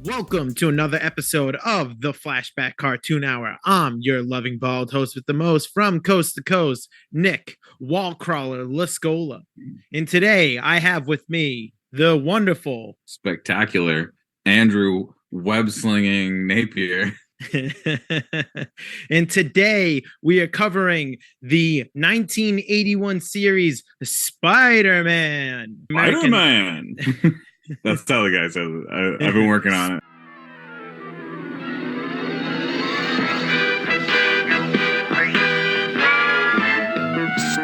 Welcome to another episode of the Flashback Cartoon Hour. I'm your loving bald host with the most from coast to coast, Nick Wallcrawler Lascola. And today I have with me the wonderful, spectacular Andrew web-slinging Napier. And today we are covering the 1981 series Spider-Man. Spider-Man! That's how the guy says it. I've been working on it.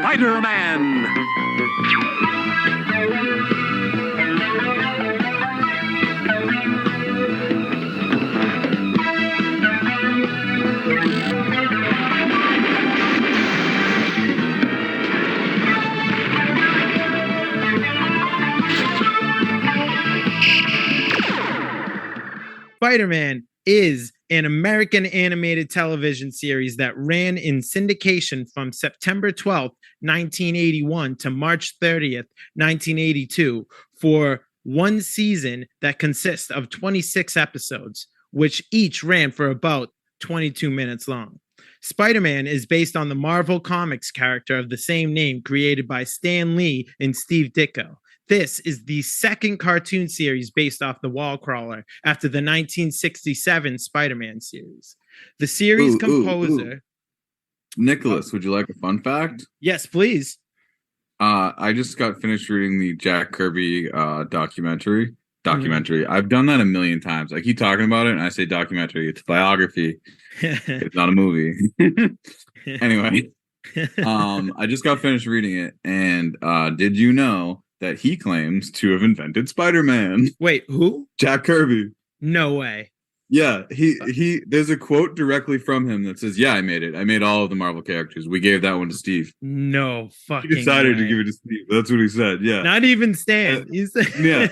Spider-Man! Spider-Man is an American animated television series that ran in syndication from September 12th, 1981 to March 30th, 1982 for one season that consists of 26 episodes, which each ran for about 22 minutes long. Spider-Man is based on the Marvel Comics character of the same name created by Stan Lee and Steve Ditko. This is the second cartoon series based off the Wallcrawler after the 1967 Spider-Man series. The series composer... Nicholas, would you like a fun fact? Yes, please. I just got finished reading the Jack Kirby documentary. I've done that a million times. I keep talking about it and I say documentary. It's biography. It's not a movie. Anyway, I just got finished reading it, and did you know that he claims to have invented Spider-Man? Wait, who? Jack Kirby. No way. Yeah, he there's a quote directly from him that says, "Yeah, I made it. I made all of the Marvel characters. We gave that one to Steve." No fucking He decided way. to give it to Steve. That's what he said. Yeah. Not even Stan. Yeah.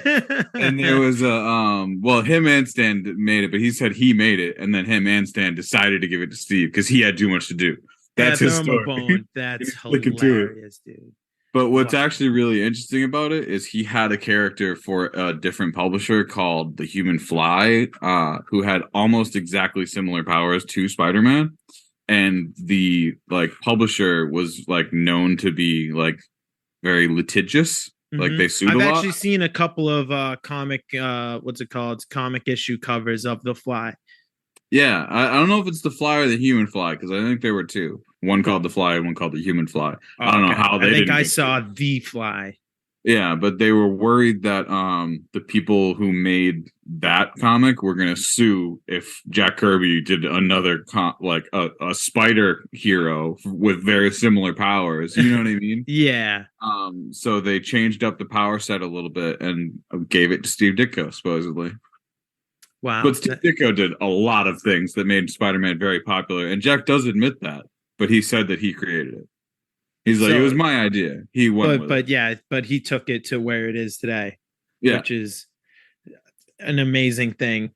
And there was a him and Stan made it, but he said he made it, and then him and Stan decided to give it to Steve because he had too much to do. That's his story. Bone. That's hilarious, dude. But what's actually really interesting about it is he had a character for a different publisher called the Human Fly, who had almost exactly similar powers to Spider-Man. And the publisher was known to be very litigious. Mm-hmm. They sued a lot. I've actually seen a couple of comic comic issue covers of the Fly. Yeah, I don't know if it's the Fly or the Human Fly, because I think there were two. One called the Fly and one called the Human Fly. I don't know how they. I think I saw the Fly. Yeah, but they were worried that the people who made that comic were going to sue if Jack Kirby did another a spider hero with very similar powers. You know what I mean? Yeah. So they changed up the power set a little bit and gave it to Steve Ditko, supposedly. Wow. But Steve Ditko did a lot of things that made Spider-Man very popular, and Jack does admit that. But he said that he created it. He's like, it was my idea. He went with it. But he took it to where it is today. Yeah. Which is an amazing thing.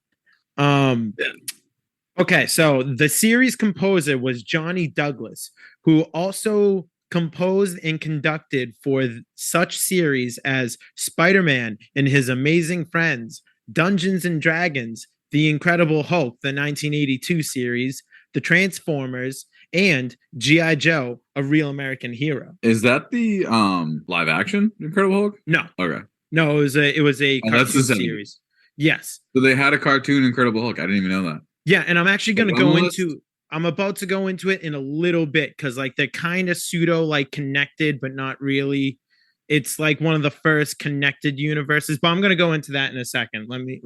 Okay, so the series composer was Johnny Douglas, who also composed and conducted for such series as Spider-Man and His Amazing Friends, Dungeons and Dragons, The Incredible Hulk, the 1982 series, The Transformers, and G.I. Joe, A Real American Hero. Is that the live action Incredible Hulk? No. Okay. No, it was a cartoon series. Yes. So they had a cartoon Incredible Hulk. I didn't even know that. Yeah, and I'm actually going to go into... I'm about to go into it in a little bit because they're kind of pseudo connected, but not really. It's one of the first connected universes, but I'm going to go into that in a second. Let me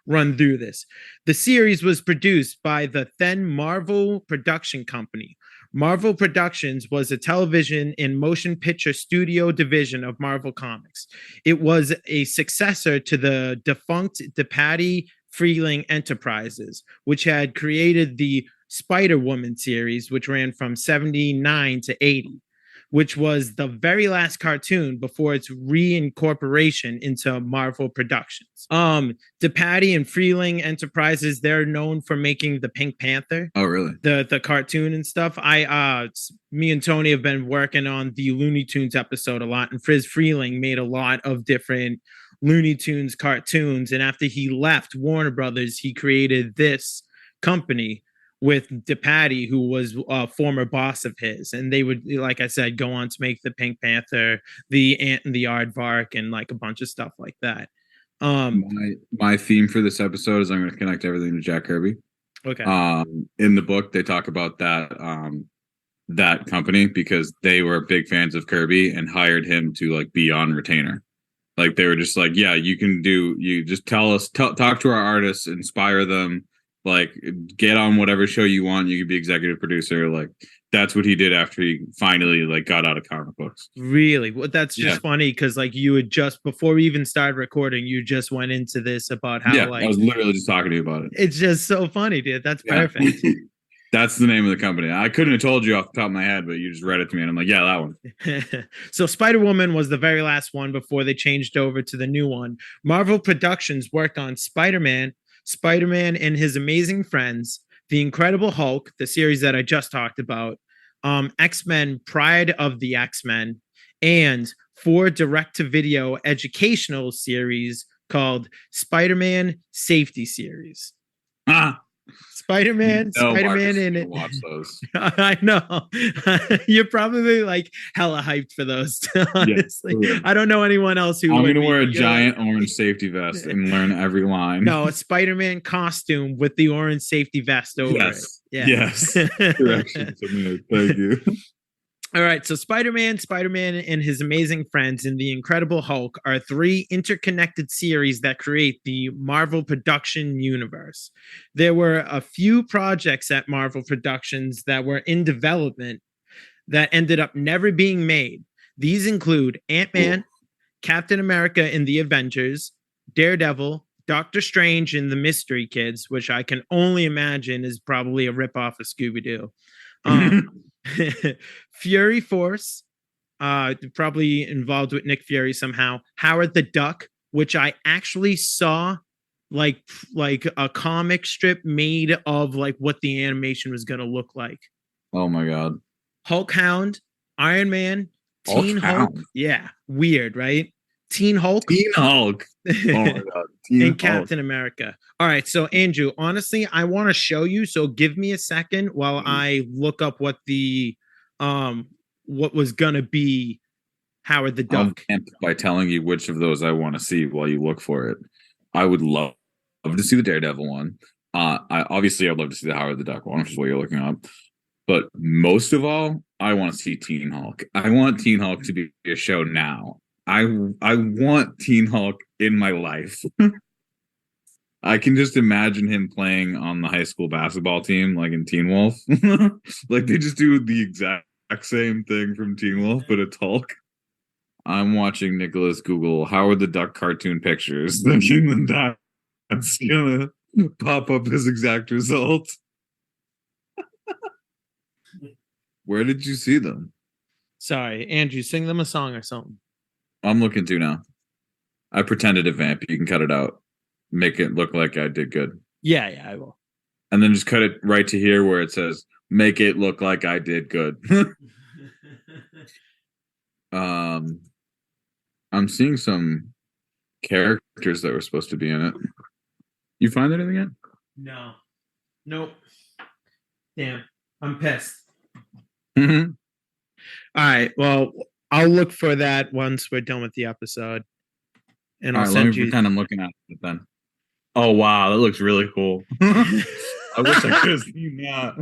run through this. The series was produced by the then Marvel Production Company. Marvel Productions was a television and motion picture studio division of Marvel Comics. It was a successor to the defunct DePatie Freeling Enterprises, which had created the Spider-Woman series, which ran from 79 to 80. Which was the very last cartoon before its reincorporation into Marvel Productions. DePatie and Freeling Enterprises, they're known for making the Pink Panther. Oh, really? The cartoon and stuff. Me and Tony have been working on the Looney Tunes episode a lot, and Friz Freeling made a lot of different Looney Tunes cartoons. And after he left Warner Brothers, he created this company with DePatie, who was a former boss of his. And they would, like I said, go on to make the Pink Panther, the Ant and the Aardvark, and like a bunch of stuff like that. My theme for this episode is I'm going to connect everything to Jack Kirby. Okay. In the book, they talk about that company because they were big fans of Kirby and hired him to like be on retainer. Like they were just like, yeah, you just tell us, talk to our artists, inspire them, like get on whatever show you want. You could be executive producer. Like that's what he did after he finally like got out of comic books. Really? Well, that's just funny because like you had just before we even started recording, you just went into this about how like I was literally just talking to you about it. It's just so funny, dude. That's perfect. That's the name of the company. I couldn't have told you off the top of my head, but you just read it to me and I'm like, yeah, that one. So Spider-Woman was the very last one before they changed over to the new one. Marvel Productions worked on Spider-Man, Spider-Man and His Amazing Friends, The Incredible Hulk, the series that I just talked about, X-Men, Pride of the X-Men, and 4 direct-to-video educational series called Spider-Man Safety Series. Spider-Man, and it. Watch those. I know. You're probably like hella hyped for those. Honestly, yeah, I don't know anyone else who. I'm gonna wear a giant orange safety vest and learn every line. No, a Spider-Man costume with the orange safety vest over it. Yeah. Yes. Corrections. Thank you. All right, so Spider-Man and His Amazing Friends, and The Incredible Hulk are 3 interconnected series that create the Marvel production universe. There were a few projects at Marvel Productions that were in development that ended up never being made. These include Ant-Man, Captain America and the Avengers, Daredevil, Doctor Strange and the Mystery Kids, which I can only imagine is probably a ripoff of Scooby-Doo. Fury Force, probably involved with Nick Fury somehow. Howard the Duck, which I actually saw like a comic strip made of like what the animation was going to look like. Oh my God. Hulk Hound, Iron Man, Teen Hulk. Yeah, weird, right? Teen Hulk. Oh my God. And Captain America. All right. So Andrew, honestly, I want to show you. So give me a second while I look up what the what was gonna be Howard the Duck. By telling you which of those I want to see while you look for it. I would love to see the Daredevil one. I'd love to see the Howard the Duck one, which is what you're looking up. But most of all, I want to see Teen Hulk. I want Teen Hulk to be a show now. I want Teen Hulk in my life. I can just imagine him playing on the high school basketball team, like in Teen Wolf. Like they just do the exact same thing from Teen Wolf, but it's Hulk. I'm watching Nicholas Google Howard the Duck cartoon pictures, thinking that's gonna pop up his exact result. Where did you see them? Sorry, Andrew, sing them a song or something. I'm looking to now. I pretended to vamp. You can cut it out. Make it look like I did good. Yeah, I will. And then just cut it right to here where it says, make it look like I did good. I'm seeing some characters that were supposed to be in it. You find anything yet? No. Nope. Damn. I'm pissed. Mm-hmm. All right. Well, I'll look for that once we're done with the episode. And I'll send you. Pretend I'm looking at it then. Oh wow, that looks really cool. I wish I could have seen that.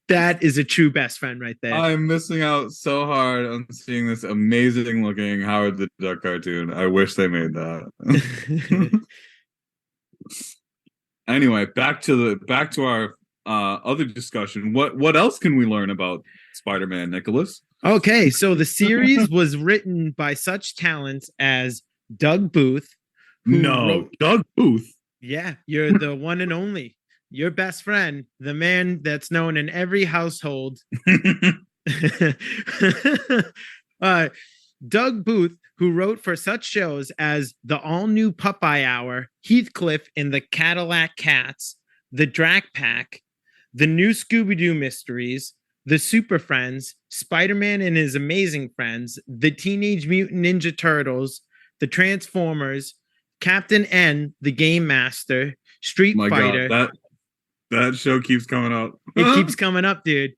That is a true best friend right there. I'm missing out so hard on seeing this amazing looking Howard the Duck cartoon. I wish they made that. Anyway, back to our other discussion. What else can we learn about Spider-Man, Nicholas? Okay, so the series was written by such talents as Doug Booth. Doug Booth. Yeah, you're the one and only. Your best friend, the man that's known in every household. Doug Booth, who wrote for such shows as the all-new Popeye Hour, Heathcliff and the Cadillac Cats, the Drac Pack, the new Scooby-Doo Mysteries, the Super Friends, Spider-Man and his Amazing Friends, the Teenage Mutant Ninja Turtles, the Transformers, Captain N, the Game Master, Street My Fighter. God, that show keeps coming up. It keeps coming up, dude.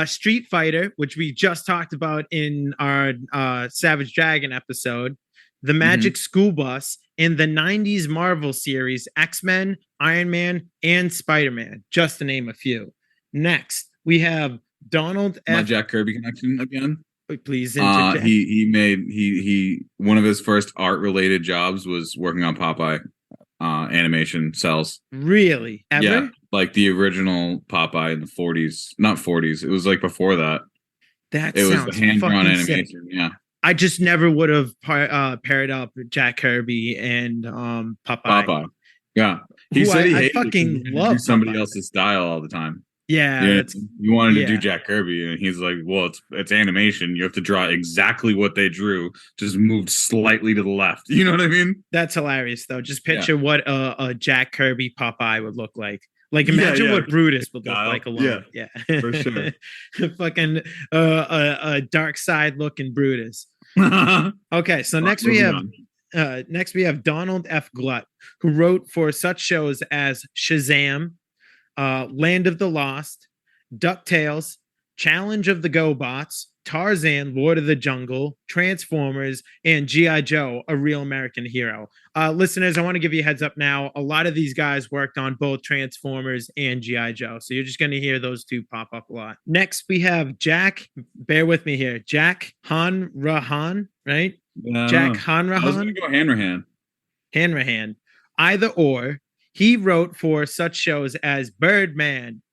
Street Fighter, which we just talked about in our Savage Dragon episode, the Magic School Bus, and the 90s Marvel series X-Men, Iron Man, and Spider-Man, just to name a few. Next, we have Donald F. My Jack Kirby connection again. Please interject. He one of his first art related jobs was working on Popeye animation cells. Really? Ever? Yeah, like the original Popeye in the 40s. Not 40s. It was like before that. It was the hand-drawn animation. Sick. Yeah. I just never would have paired up Jack Kirby and Popeye. Yeah. He said he fucking love somebody else's style all the time. Yeah. You wanted to do Jack Kirby, and he's like, well, it's animation. You have to draw exactly what they drew, just moved slightly to the left. You know what I mean? That's hilarious, though. Just picture what a Jack Kirby Popeye would look like. Like, imagine what Brutus would look like alone. Yeah, for sure. Fucking a dark side looking Brutus. Okay, so next we have Donald F. Glut, who wrote for such shows as Shazam, Land of the Lost, DuckTales, Challenge of the GoBots, Tarzan, Lord of the Jungle, Transformers, and G.I. Joe, A Real American Hero. Listeners, I want to give you a heads up now. A lot of these guys worked on both Transformers and G.I. Joe, so you're just going to hear those two pop up a lot. Next, we have Jack, bear with me here, Jack Hanrahan, right? Jack Hanrahan? I was going to go Hanrahan. Hanrahan. Either or. He wrote for such shows as Birdman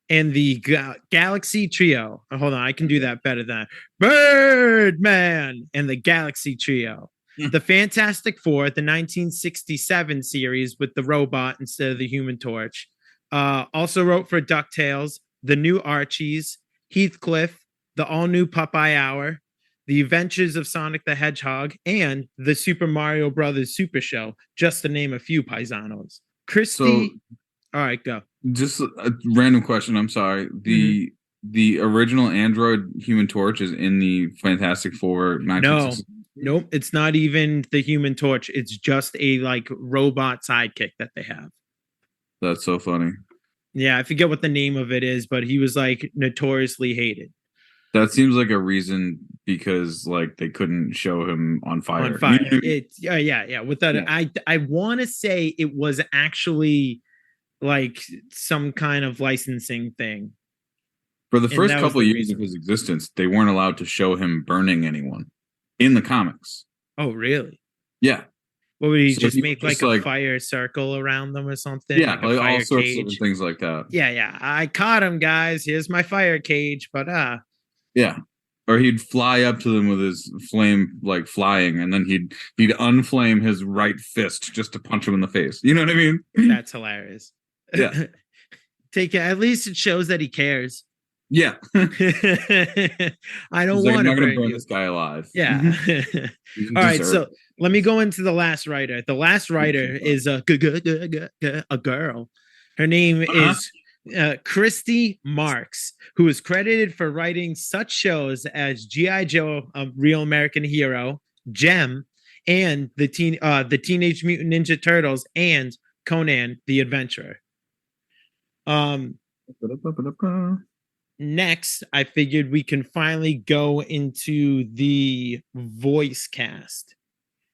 and the Galaxy Trio. Oh, hold on, I can do that better than that. Birdman and the Galaxy Trio. The Fantastic Four, the 1967 series with the robot instead of the Human Torch. Also wrote for DuckTales, The New Archies, Heathcliff, The All-New Popeye Hour, The Adventures of Sonic the Hedgehog, and The Super Mario Brothers Super Show, just to name a few paisanos. Christy, all right, go. Just a random question. I'm sorry. The original Android Human Torch is in the Fantastic Four. Nope. It's not even the Human Torch. It's just a robot sidekick that they have. That's so funny. Yeah, I forget what the name of it is, but he was notoriously hated. That seems like a reason because they couldn't show him on fire. On fire. It's yeah. Without it, I want to say it was actually some kind of licensing thing. For the first couple of years of his existence, they weren't allowed to show him burning anyone in the comics. Oh, really? Yeah. What would he just make a fire circle around them or something? Yeah, all sorts of things like that. Yeah. I caught him, guys. Here's my fire cage, but yeah. Or he'd fly up to them with his flame flying, and then he'd unflame his right fist just to punch him in the face. You know what I mean? That's hilarious. Yeah. Take it. At least it shows that he cares. Yeah. I don't want to. I'm not going to burn this guy alive. Yeah. All right. So let me go into the last writer. The last writer is a girl. Her name is Christy Marks, who is credited for writing such shows as G.I. Joe, A Real American Hero, Gem, and the Teenage Mutant Ninja Turtles, and Conan the Adventurer. Next, I figured we can finally go into the voice cast.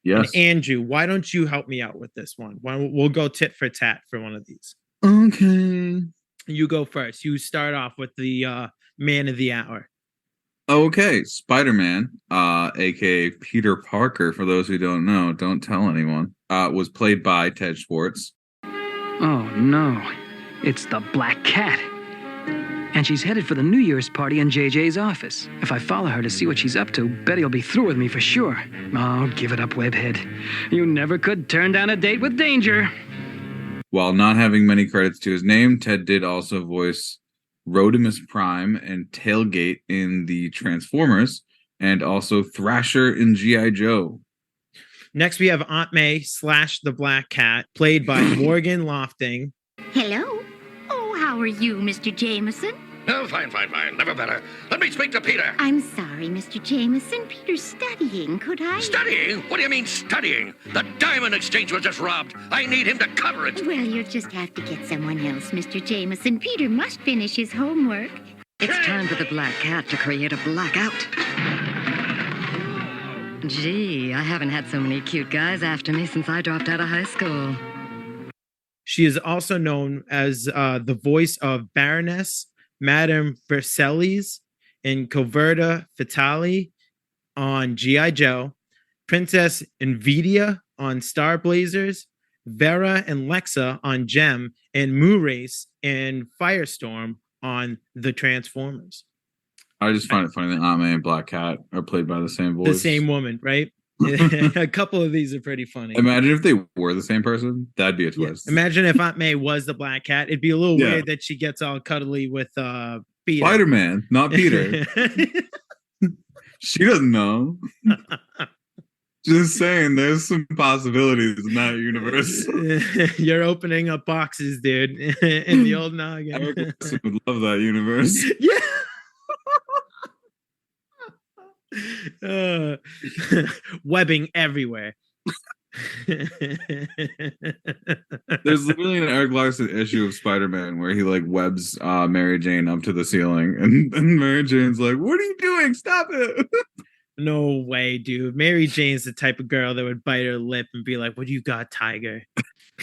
Yes. And Andrew, why don't you help me out with this one? We'll go tit for tat for one of these. Okay. You go first. You start off with the man of the hour. Okay. Spider-Man, aka Peter Parker, for those who don't know, don't tell anyone, was played by Ted Schwartz. Oh, no. It's the Black Cat. And she's headed for the New Year's party in JJ's office. If I follow her to see what she's up to, Betty'll be through with me for sure. Oh, give it up, Webhead. You never could turn down a date with danger. While not having many credits to his name, Ted did also voice Rodimus Prime and Tailgate in the Transformers, and also Thrasher in G.I. Joe. Next, we have Aunt May / the Black Cat, played by Morgan Lofting. Hello. Oh, how are you, Mr. Jameson? Oh, fine. Never better. Let me speak to Peter. I'm sorry, Mr. Jameson. Peter's studying. Could I? Studying? What do you mean studying? The diamond exchange was just robbed. I need him to cover it. Well, you'll just have to get someone else, Mr. Jameson. Peter must finish his homework. It's time for the Black Cat to create a blackout. Gee, I haven't had so many cute guys after me since I dropped out of high school. She is also known as the voice of Baroness Madame Versailles in Coverta Fatale on G.I. Joe, Princess Invidia on Star Blazers, Vera and Lexa on Gem, and Moonrace and Firestorm on The Transformers. I just find it funny that Aunt May and Black Cat are played by the same voice. The same woman, right? A couple of these are pretty funny. Imagine if they were the same person. That'd be a twist. Yeah. Imagine if Aunt May was the Black Cat. It'd be a little weird that she gets all cuddly with Peter. Spider-Man, not Peter. She doesn't know. Just saying, there's some possibilities in that universe. You're opening up boxes, dude, in the old noggin. Eric Wilson would love that universe. Yeah. Webbing everywhere. There's literally an Eric Larson issue of Spider-Man where he like webs Mary Jane up to the ceiling, and Mary Jane's like, "What are you doing? Stop it!" No way, dude. Mary Jane's the type of girl that would bite her lip and be like, "What do you got, Tiger?"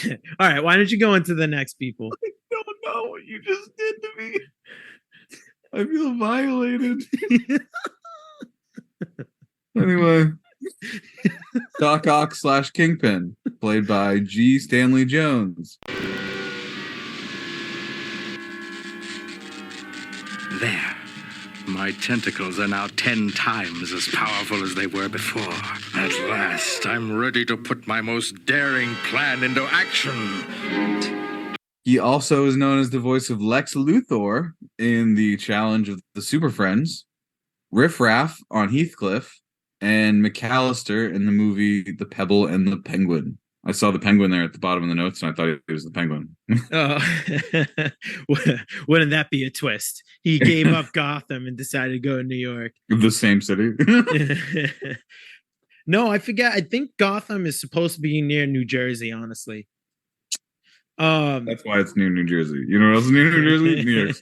All right, why don't you go into the next people? I don't know what you just did to me. I feel violated. Anyway, Doc Ock / Kingpin, played by G. Stanley Jones. There. My tentacles are now 10 times as powerful as they were before. At last, I'm ready to put my most daring plan into action. He also is known as the voice of Lex Luthor in the Challenge of the Super Friends, Riff Raff on Heathcliff, and McAllister in the movie The Pebble and the Penguin. I saw the penguin there at the bottom of the notes, and I thought it was the penguin. Oh, wouldn't that be a twist? He gave up Gotham and decided to go to New York. The same city. No, I forget. I think Gotham is supposed to be near New Jersey, honestly. That's why it's near New Jersey. You know what else is near New Jersey? New York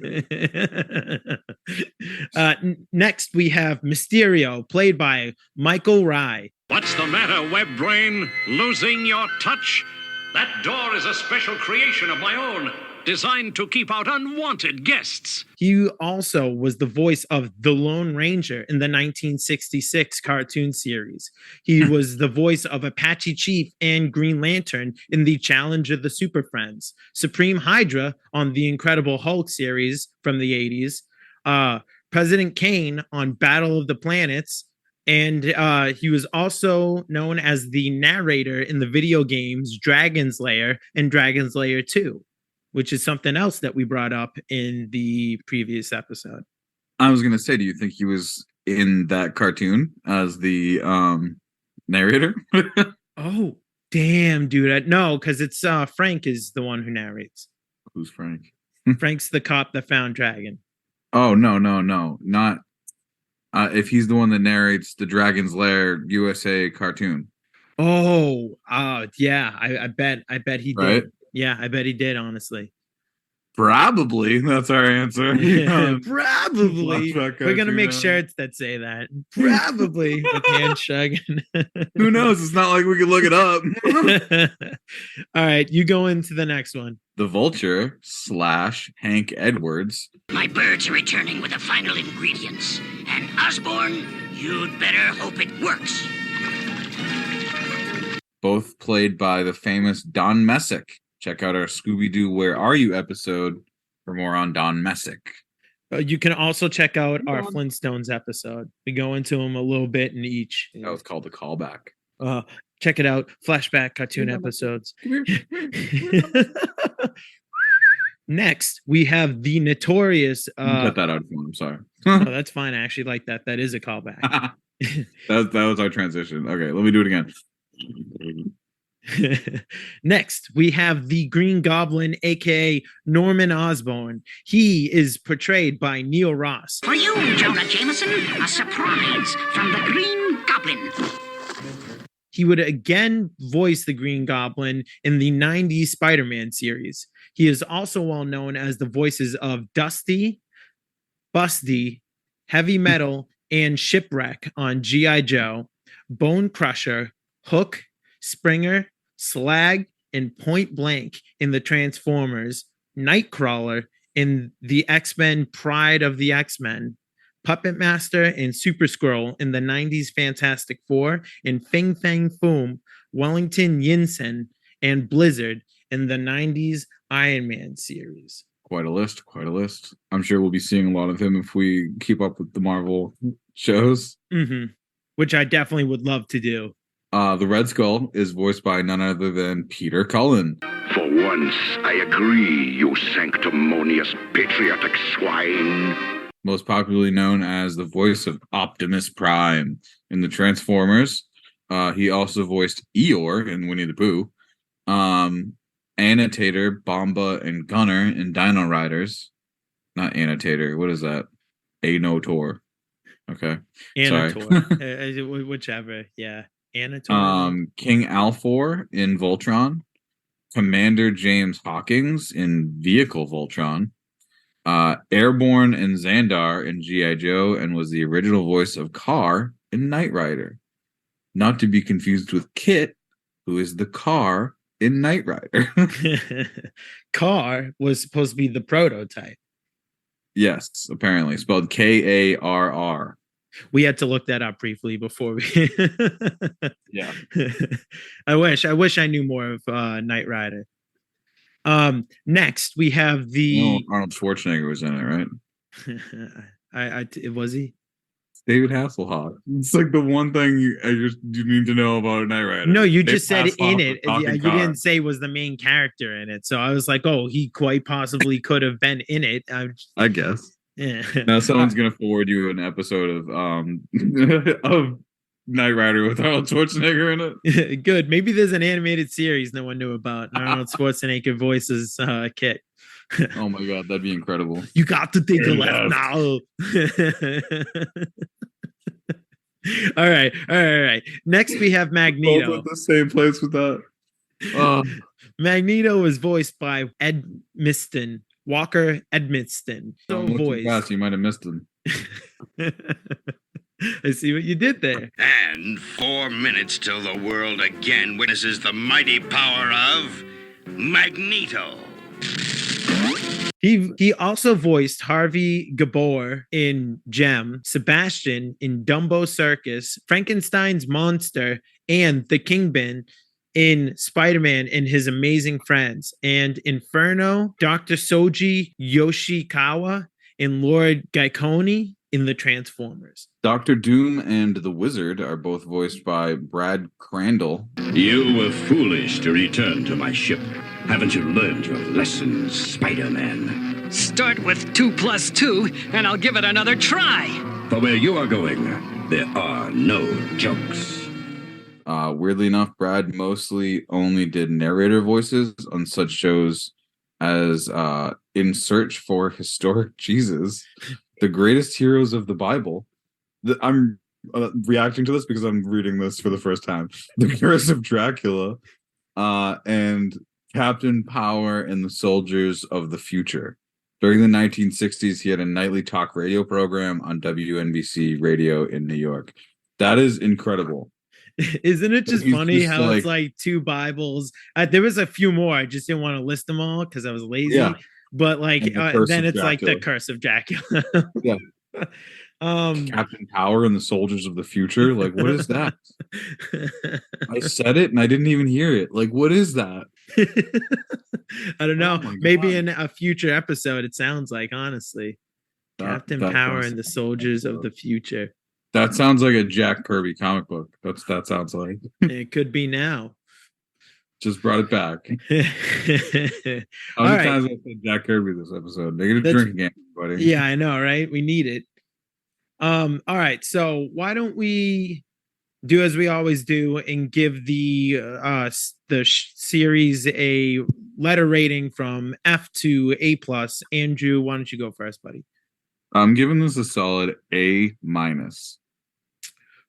City. Next, we have Mysterio, played by Michael Rye. What's the matter, web brain? Losing your touch? That door is a special creation of my own, designed to keep out unwanted guests. He also was the voice of the Lone Ranger in the 1966 cartoon series. He was the voice of Apache Chief and Green Lantern in the Challenge of the Super Friends, Supreme Hydra on the Incredible Hulk series from the 80s, President Kane on Battle of the Planets, and he was also known as the narrator in the video games Dragon's Lair and Dragon's Lair 2. Which is something else that we brought up in the previous episode. I was going to say, do you think he was in that cartoon as the narrator? Oh, damn, dude. No, because it's Frank is the one who narrates. Who's Frank? Frank's the cop that found Dragon. Oh, no. Not if he's the one that narrates the Dragon's Lair USA cartoon. Oh, yeah. I bet he did. Right? Yeah, I bet he did, honestly. Probably. That's our answer. Probably. We're going to make shirts that say that. Probably. With hand shugging. Who knows? It's not like we can look it up. All right, you go into the next one. The Vulture / Hank Edwards. My birds are returning with the final ingredients. And Osborn, you'd better hope it works. Both played by the famous Don Messick. Check out our Scooby-Doo Where Are You episode for more on Don Messick. You can also check out our Flintstones episode. We go into them a little bit in each. That was called The Callback. Check it out. Flashback cartoon episodes. Next, we have the notorious... cut that out for him. I'm sorry. Oh, that's fine. I actually like that. That is a callback. that was our transition. Okay, let me do it again. Next, we have the Green Goblin, aka Norman Osborn. He is portrayed by Neil Ross. For you, Jonah Jameson, a surprise from the Green Goblin. He would again voice the Green Goblin in the 90s Spider-Man series. He is also well known as the voices of Dusty, Busty, Heavy Metal, and Shipwreck on G.I. Joe, Bone Crusher, Hook, Springer, Slag, and Point Blank in the Transformers, Nightcrawler in the X-Men Pride of the X-Men, Puppet Master and Super Skrull in the 90s Fantastic Four, and Fing Fang Foom, Wellington Yinsen, and Blizzard in the 90s Iron Man series. Quite a list. I'm sure we'll be seeing a lot of him if we keep up with the Marvel shows. Mm-hmm. Which I definitely would love to do. The Red Skull is voiced by none other than Peter Cullen. For once, I agree, you sanctimonious, patriotic swine. Most popularly known as the voice of Optimus Prime in the Transformers. He also voiced Eeyore in Winnie the Pooh. Annotator, Bomba, and Gunner in Dino Riders. Not Annotator. What is that? Anotor. Okay. Annotor. Whichever. Yeah. Annotor. King Alfor in Voltron. Commander James Hawkins in Vehicle Voltron. Airborne and Xandar in G.I. Joe, and was the original voice of Car in Knight Rider. Not to be confused with Kit, who is the car in Knight Rider. Car was supposed to be the prototype. Yes, apparently. Spelled Karr. We had to look that up briefly before we... Yeah. I wish I knew more of Knight Rider. Next we have the Arnold Schwarzenegger was in it, right? Was he? David Hasselhoff. It's like the one thing you need to know about Knight Rider. No, you Dave just said Hasselhoff in it. Yeah, you didn't say was the main character in it. So I was like, oh, he quite possibly could have been in it. I guess. Yeah. Now someone's gonna forward you an episode of of Knight Rider with Arnold Schwarzenegger in it. Good. Maybe there's an animated series no one knew about. Arnold Schwarzenegger voices Kit. Oh my god, that'd be incredible. You got to take a left now. All right. Next we have Magneto. Both at the same place with that. Magneto is voiced by Walker Edmiston. Fast, you might have missed him. I see what you did there. And 4 minutes till the world again witnesses the mighty power of Magneto. He also voiced Harvey Gabor in Gem, Sebastian in Dumbo Circus, Frankenstein's Monster, and the Kingpin in Spider-Man and His Amazing Friends, and Inferno, Dr. Soji Yoshikawa, and Lord Gaikoni in the Transformers. Dr. Doom and the Wizard are both voiced by Brad Crandall. You were foolish to return to my ship. Haven't you learned your lessons, Spider-Man? Start with 2 + 2, and I'll give it another try. For where you are going, there are no jokes. Weirdly enough, Brad mostly only did narrator voices on such shows as In Search for Historic Jesus, The Greatest Heroes of the Bible. I'm reacting to this because I'm reading this for the first time. The Curse of Dracula, and Captain Power and the Soldiers of the Future. During the 1960s, he had a nightly talk radio program on WNBC radio in New York. That is incredible. Isn't it just funny how it's like 2 Bibles? There was a few more. I just didn't want to list them all because I was lazy. Yeah. But like then it's like the Curse of Dracula. Yeah. Captain Power and the Soldiers of the Future. Like, what is that? I said it and I didn't even hear it. Like, what is that? I don't know. Maybe in a future episode, it sounds like, honestly. Captain Power and the Soldiers of the Future. That sounds like a Jack Kirby comic book. That sounds like. It could be now. Just brought it back. How many times I said Jack Kirby this episode? They're gonna drink again, buddy. Yeah, I know, right? We need it. All right. So why don't we do as we always do and give the series a letter rating from F to A plus. Andrew, why don't you go first, buddy? I'm giving this a solid A minus.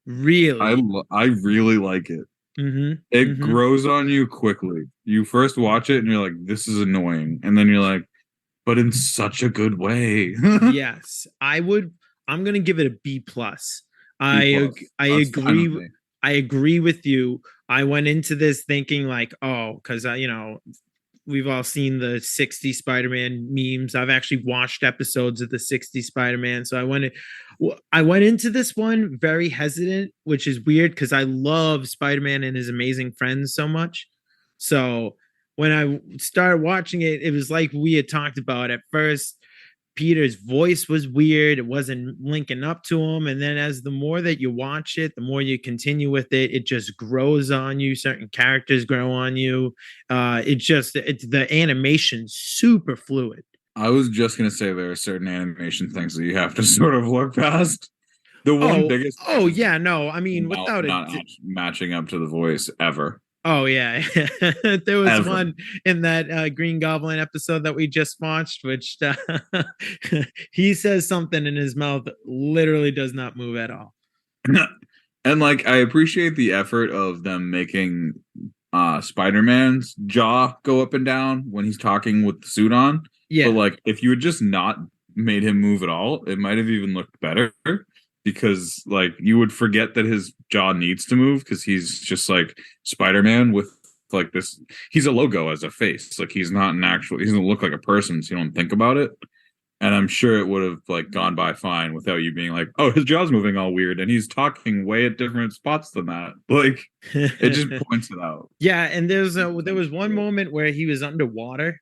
Really? I really like it. It grows on you quickly. You first watch it and you're like, this is annoying. And then you're like, but in such a good way. Yes. I'm going to give it a B plus. I agree. I agree with you. I went into this thinking like, oh, because we've all seen the 60 Spider-Man memes. I've actually watched episodes of the 60 Spider-Man. So I went into this one very hesitant, which is weird because I love Spider-Man and his amazing friends so much. So when I started watching it, it was like we had talked about at first. Peter's voice was weird. It wasn't linking up to him. And then as the more that you watch it, the more you continue with it, it just grows on you. Certain characters grow on you. It's the animation super fluid. I was just going to say there are certain animation things that you have to sort of look past. The one biggest. Oh, yeah. No, I mean, without not matching up to the voice ever. Oh yeah, there was one in that Green Goblin episode that we just watched, which he says something and his mouth literally does not move at all. And like, I appreciate the effort of them making Spider-Man's jaw go up and down when he's talking with the suit on. Yeah, but like, if you had just not made him move at all, it might have even looked better. Because like you would forget that his jaw needs to move because he's just like Spider-Man with like this. He's a logo as a face. Like he's not an actual. He doesn't look like a person, so you don't think about it. And I'm sure it would have like gone by fine without you being like, oh, his jaw's moving all weird and he's talking way at different spots than that. Like it just points it out. Yeah, and there was one moment where he was underwater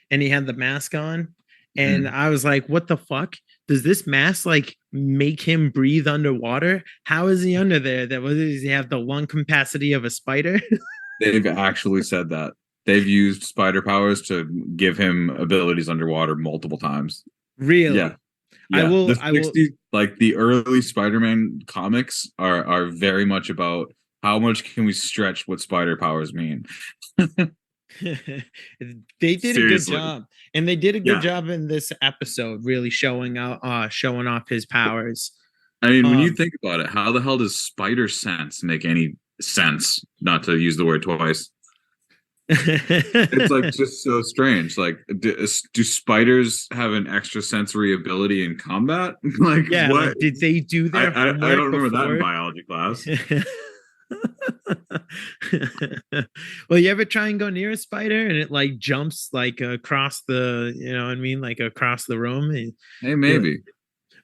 and he had the mask on, and I was like, what the fuck? Does this mask like make him breathe underwater? How is he under there? Does he have the lung capacity of a spider? They've actually said that. They've used spider powers to give him abilities underwater multiple times. Really? Yeah. Like the early Spider-Man comics are very much about how much can we stretch what spider powers mean. They did a good job, and they did a good job in this episode, really showing off his powers. I mean, when you think about it, how the hell does spider sense make any sense? Not to use the word twice. It's like just so strange. Like, do spiders have an extra sensory ability in combat? Like, yeah, what? Like, did they do their I don't remember before? that in biology class. Well, you ever try and go near a spider and it like jumps like across the, like across the room? Hey, maybe.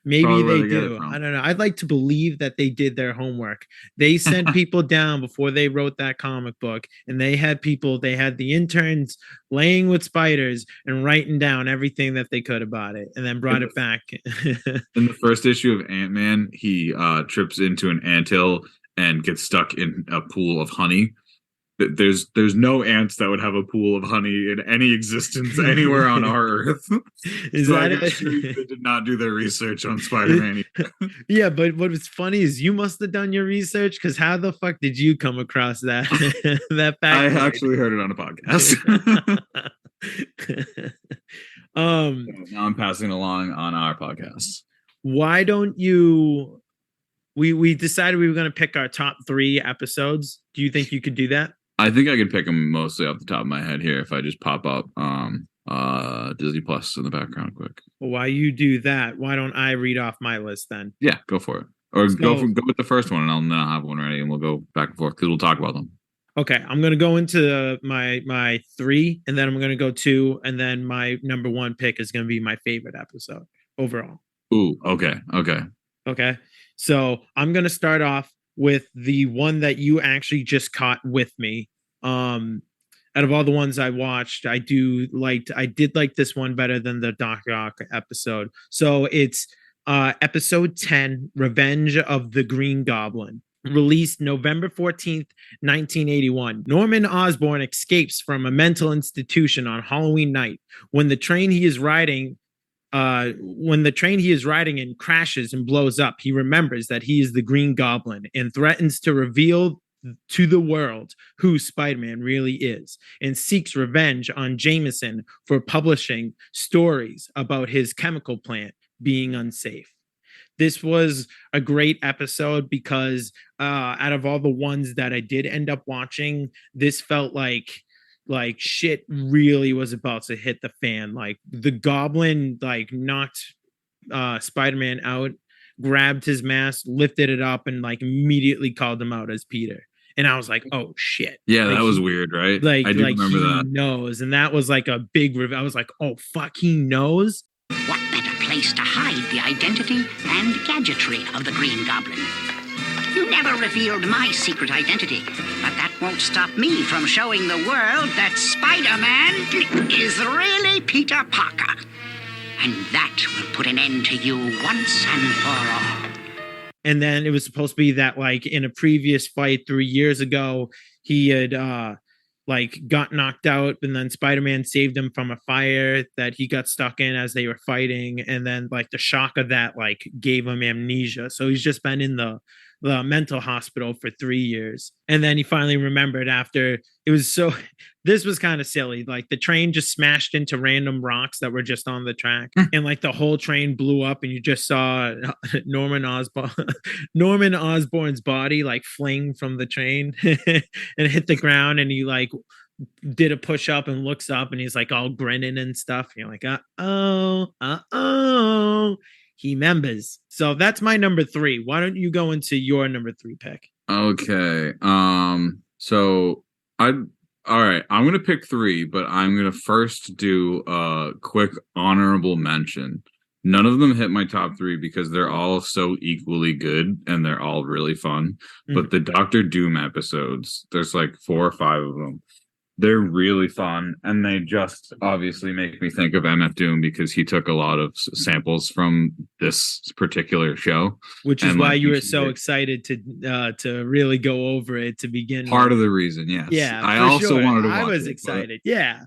Maybe they do. I don't know. I'd like to believe that they did their homework. They sent people down before they wrote that comic book, and they had the interns laying with spiders and writing down everything that they could about it, and then brought it back. In the first issue of Ant-Man, he trips into an anthill and gets stuck in a pool of honey. There's no ants that would have a pool of honey in any existence anywhere on our Earth. Is that it? They did not do their research on Spider-Man. Yeah, but what was funny is you must have done your research, because how the fuck did you come across that that fact? I actually heard it on a podcast. Now I'm passing along on our podcast. Why don't you? We decided we were going to pick our top 3 episodes. Do you think you could do that? I think I can pick them mostly off the top of my head here if I just pop up Disney Plus in the background quick. Well, while you do that, why don't I read off my list then? Yeah, go for it. Or go with the first one, and then I'll have one ready, and we'll go back and forth because we'll talk about them. Okay, I'm gonna go into my 3, and then I'm gonna go 2, and then my number 1 pick is gonna be my favorite episode overall. Ooh, okay. Okay. So I'm gonna start off with the one that you actually just caught with me. Out of all the ones I watched, I did like this one better than the Doc Ock episode. So it's episode 10, Revenge of the Green Goblin. Released November 14th, 1981. Norman Osborn escapes from a mental institution on Halloween night. When the train he is riding when the train he is riding in crashes and blows up, he remembers that he is the Green Goblin and threatens to reveal to the world who Spider-Man really is, and seeks revenge on Jameson for publishing stories about his chemical plant being unsafe. This was a great episode because out of all the ones that I did end up watching, this felt like shit really was about to hit the fan. Like the Goblin like knocked Spider-Man out, grabbed his mask, lifted it up, and like immediately called him out as Peter. And I was like, oh shit. Yeah, like, that was weird, right? Like I do remember he that. knows. And that was like a big reveal. I was like, oh fuck, he knows. What better place to hide the identity and gadgetry of the Green Goblin? You never revealed my secret identity, but that won't stop me from showing the world that Spider-Man is really Peter Parker. And that will put an end to you once and for all. And then it was supposed to be that like in a previous fight 3 years ago, he had like got knocked out, and then Spider-Man saved him from a fire that he got stuck in as they were fighting. And then like the shock of that like gave him amnesia. So he's just been in the mental hospital for 3 years. And then he finally remembered after it was so this was kind of silly. Like the train just smashed into random rocks that were just on the track, and like the whole train blew up, and you just saw Norman Osborn's body like fling from the train and hit the ground, and he like did a push up and looks up, and he's like all grinning and stuff. And you're like, he members. So that's my number 3. Why don't you go into your number 3 pick? Okay. So all right, I'm gonna pick 3, but I'm gonna first do a quick honorable mention. None of them hit my top 3 because they're all so equally good and they're all really fun. Mm-hmm. But the Doctor Doom episodes, there's like 4 or 5 of them. They're really fun, and they just obviously make me think of MF Doom because he took a lot of samples from this particular show, which is why you were so excited to really go over it to begin. Part of the reason, yes. Yeah, I also wanted to. I was excited. Yeah,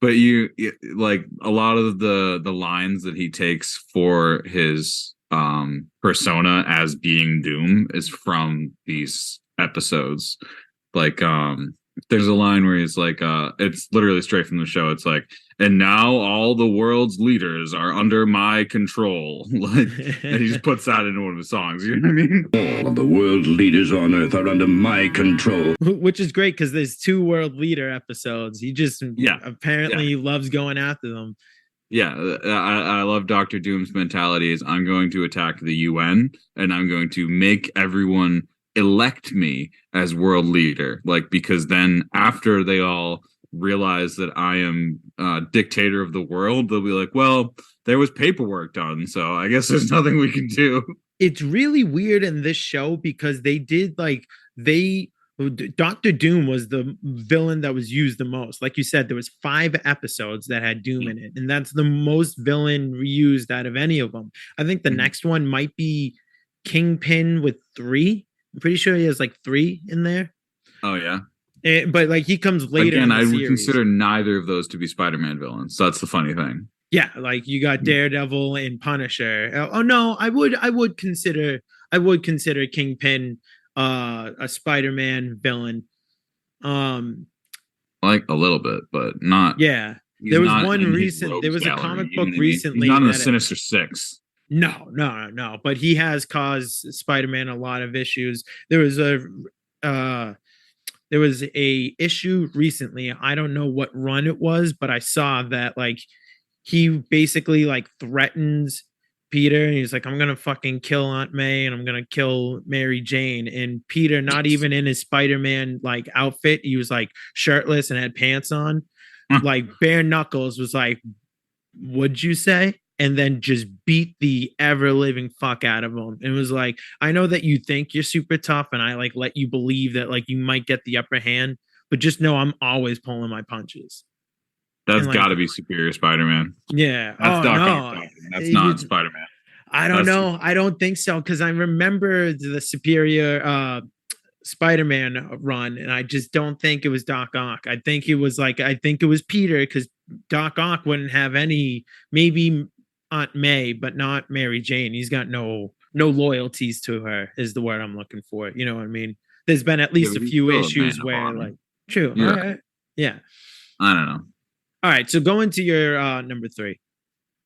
but you like a lot of the lines that he takes for his persona as being Doom is from these episodes, like there's a line where he's like, it's literally straight from the show. It's like, and now all the world's leaders are under my control. Like, and he just puts that into one of his songs. You know what I mean? All of the world leaders on Earth are under my control. Which is great because there's 2 world leader episodes. He just apparently loves going after them. Yeah, I love Dr. Doom's mentality is I'm going to attack the UN and I'm going to make everyone elect me as world leader, like, because then after they all realize that I am dictator of the world, they'll be like, well, there was paperwork done, so I guess there's nothing we can do. It's really weird in this show because they did like Dr. Doom was the villain that was used the most. Like you said, there was 5 episodes that had Doom in it, and that's the most villain reused out of any of them. I think the next one might be Kingpin with 3. I'm pretty sure he has like 3 in there. Oh yeah, but like he comes later. Again, I would series. Consider neither of those to be Spider-Man villains. So that's the funny thing. Yeah, like you got Daredevil and Punisher. Oh no, I would consider Kingpin a Spider-Man villain. Like a little bit, but not. Yeah, there was one recent. There was a comic book recently. He's not in the Sinister Six. No. But he has caused Spider-Man a lot of issues. There was a issue recently. I don't know what run it was, but I saw that like he basically like threatens Peter, and he's like, I'm gonna fucking kill Aunt May and I'm gonna kill Mary Jane. And Peter, not even in his Spider-Man like outfit, he was like shirtless and had pants on, like bare knuckles, was like, what'd you say? And then just beat the ever living fuck out of him. And was like, I know that you think you're super tough, and I like let you believe that like you might get the upper hand, but just know I'm always pulling my punches. That's got to be Superior Spider-Man. Yeah. That's That's not Spider-Man. I don't know. I don't think so. Because I remember the Superior Spider-Man run, and I just don't think it was Doc Ock. I think it was Peter, because Doc Ock wouldn't have any, maybe Aunt May, but not Mary Jane. He's got no loyalties to her, is the word I'm looking for. You know what I mean? There's been at least a few issues where, like, true. Yeah. All right. Yeah. I don't know. All right. So go into your number 3.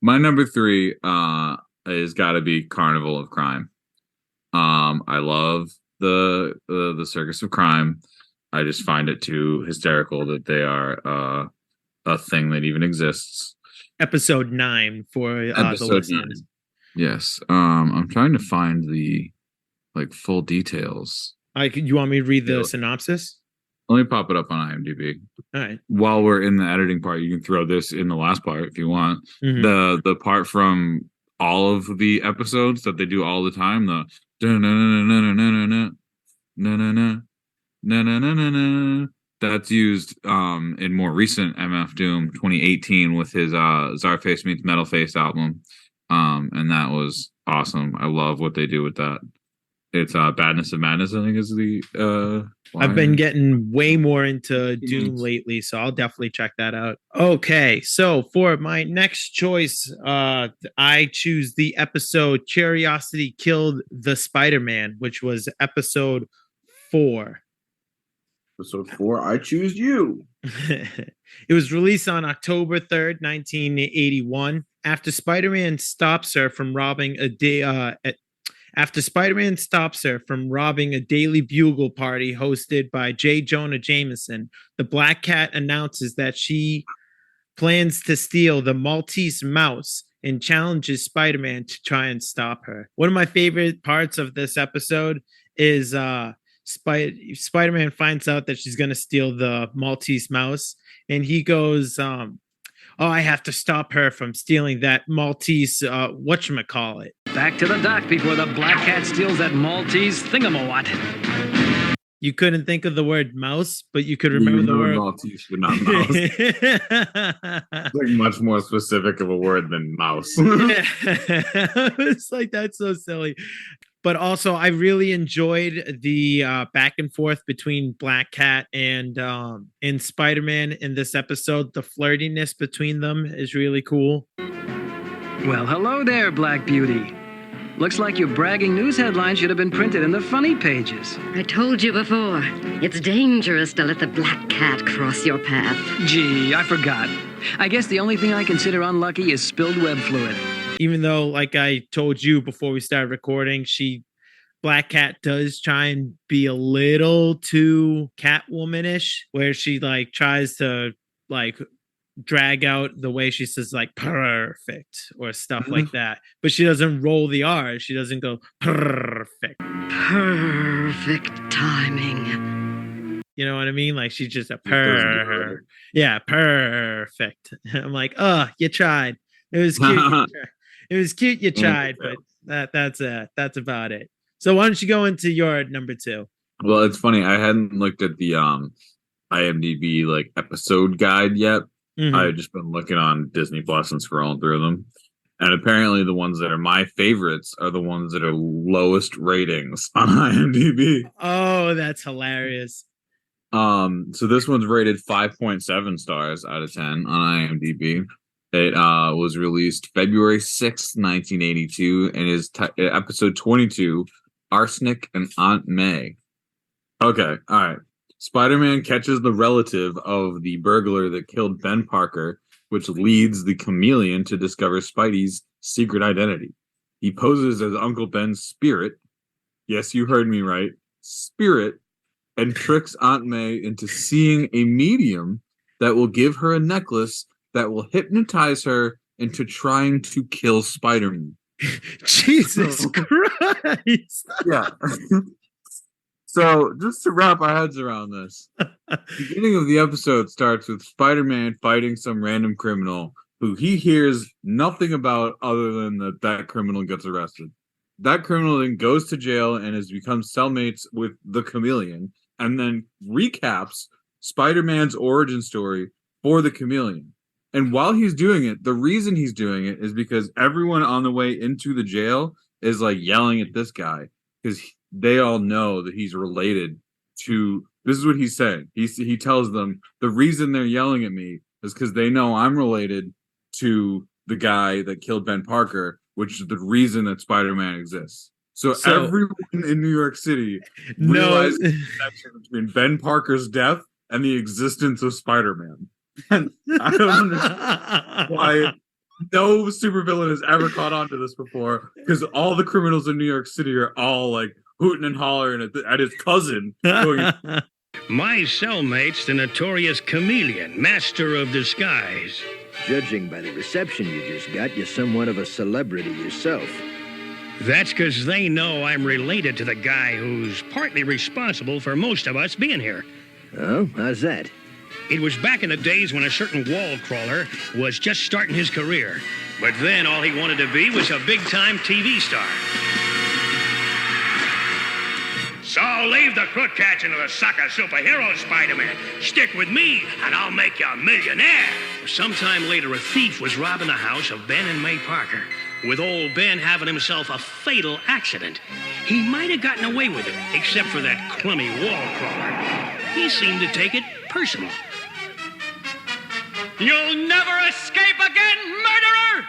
My number 3 is got to be Carnival of Crime. I love the Circus of Crime. I just find it too hysterical that they are a thing that even exists. Episode 9 for the listeners. 9. Yes. I'm trying to find the full details. You want me to read the synopsis? Let me pop it up on IMDb. All right. While we're in the editing part, you can throw this in the last part if you want. Mm-hmm. The part from all of the episodes that they do all the time, the that's used in more recent MF Doom 2018 with his Czarface meets Metalface album. And that was awesome. I love what they do with that. It's Badness of Madness, I think, is the I've been getting way more into Doom lately, so I'll definitely check that out. Okay, so for my next choice, I choose the episode Curiosity Killed the Spider-Man, which was episode 4. Episode 4, I choose you. It was released on October 3rd, 1981. After Spider-Man stops her from robbing a Daily Bugle party hosted by J. Jonah Jameson, the Black Cat announces that she plans to steal the Maltese mouse and challenges Spider-Man to try and stop her. One of my favorite parts of this episode is Spider-Man finds out that she's going to steal the Maltese mouse, and he goes, I have to stop her from stealing that Maltese, whatchamacallit. Back to the dock before the Black Cat steals that Maltese thingamawat. You couldn't think of the word mouse, but you could remember the word Maltese, but not mouse. It's like much more specific of a word than mouse. It's like, that's so silly. But also, I really enjoyed the back and forth between Black Cat and Spider-Man in this episode. The flirtiness between them is really cool. Well, hello there, Black Beauty. Looks like your bragging news headline should have been printed in the funny pages. I told you before, it's dangerous to let the Black Cat cross your path. Gee, I forgot. I guess the only thing I consider unlucky is spilled web fluid. Even though, like I told you before we started recording, Black Cat does try and be a little too Catwomanish, where she tries to drag out the way she says perfect or stuff like that, but she doesn't roll the R. She doesn't go perfect. Perfect timing. You know what I mean? She's just a perfect. I'm like, you tried. It was cute. It was cute. You tried, but that's about it. So why don't you go into your number 2? Well, it's funny. I hadn't looked at the IMDb episode guide yet. Mm-hmm. I've just been looking on Disney Plus and scrolling through them. And apparently the ones that are my favorites are the ones that are lowest ratings on IMDb. Oh, that's hilarious. So this one's rated 5.7 stars out of 10 on IMDb. It was released February 6th, 1982, and is episode 22, Arsenic and Aunt May. Okay, all right. Spider-Man catches the relative of the burglar that killed Ben Parker, which leads the Chameleon to discover Spidey's secret identity. He poses as Uncle Ben's spirit. Yes, you heard me right. Spirit. And tricks Aunt May into seeing a medium that will give her a necklace that will hypnotize her into trying to kill Spider-Man. Jesus Christ. Yeah. So, just to wrap our heads around this, the beginning of the episode starts with Spider-Man fighting some random criminal who he hears nothing about other than that criminal gets arrested. That criminal then goes to jail and has become cellmates with the Chameleon, and then recaps Spider-Man's origin story for the Chameleon. And while he's doing it, the reason he's doing it is because everyone on the way into the jail is yelling at this guy because they all know that he's related to. This is what he's saying. He tells them the reason they're yelling at me is because they know I'm related to the guy that killed Ben Parker, which is the reason that Spider-Man exists. So everyone in New York City realized the connection between Ben Parker's death and the existence of Spider-Man. And I don't understand why no supervillain has ever caught on to this before, because all the criminals in New York City are all like hooting and hollering at his cousin. My cellmate's the notorious chameleon, master of disguise. Judging by the reception you just got, you're somewhat of a celebrity yourself. That's because they know I'm related to the guy who's partly responsible for most of us being here. Oh, how's that? It was back in the days when a certain wall crawler was just starting his career. But then all he wanted to be was a big-time TV star. So leave the crook catching of the sucker superhero, Spider-Man. Stick with me, and I'll make you a millionaire. Sometime later, a thief was robbing the house of Ben and May Parker, with old Ben having himself a fatal accident. He might have gotten away with it, except for that crummy wall crawler. He seemed to take it personal. You'll never escape again, murderer!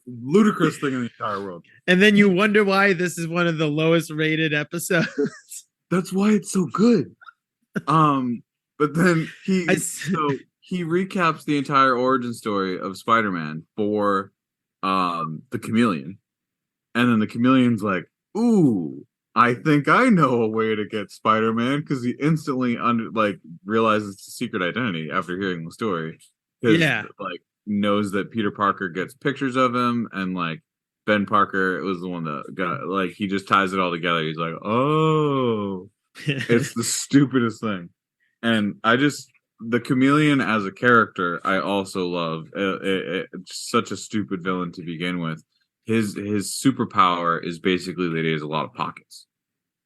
Ludicrous thing in the entire world. And then you wonder why this is one of the lowest rated episodes. That's why it's so good. But then he recaps the entire origin story of Spider-Man for the Chameleon. And then the Chameleon's like, ooh, I think I know a way to get Spider-Man, because he instantly realizes the secret identity after hearing the story. Yeah. Knows that Peter Parker gets pictures of him, and Ben Parker was the one that got he just ties it all together. He's like, oh, it's the stupidest thing. And the Chameleon as a character, I also love. It's such a stupid villain to begin with. His superpower is basically that he has a lot of pockets.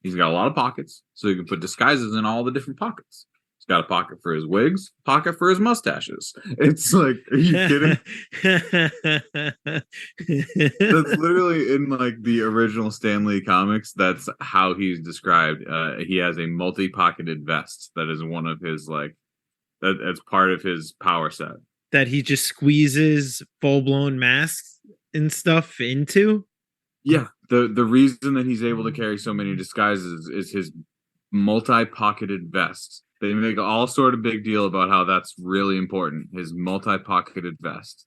He's got a lot of pockets, so he can put disguises in all the different pockets. He's got a pocket for his wigs, pocket for his mustaches. It's like, are you kidding? That's literally in the original Stan Lee comics. That's how he's described. He has a multi-pocketed vest that is one of his that's part of his power set. That he just squeezes full-blown masks and stuff into? Yeah, the reason that he's able to carry so many disguises is his multi-pocketed vest. They make all sort of big deal about how that's really important. His multi-pocketed vest.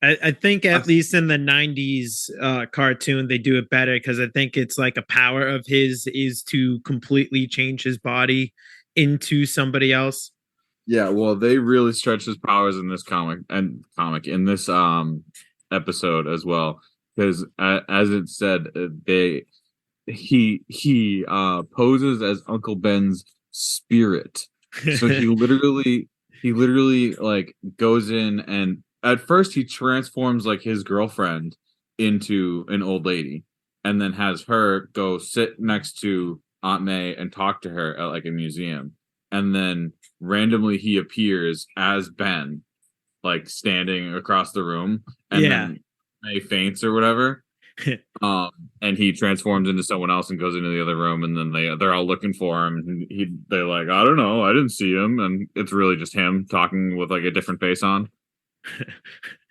I think at least in the 90s cartoon, they do it better, because I think it's like a power of his is to completely change his body into somebody else. Yeah, well, they really stretch his powers in this in this episode as well, because as it said, he poses as Uncle Ben's spirit. So he literally goes in, and at first he transforms his girlfriend into an old lady, and then has her go sit next to Aunt May and talk to her at a museum. And then randomly he appears as Ben, standing across the room, and then May faints or whatever. And he transforms into someone else and goes into the other room, and then they're all looking for him, and they're like, I don't know, I didn't see him, and it's really just him talking with a different face on.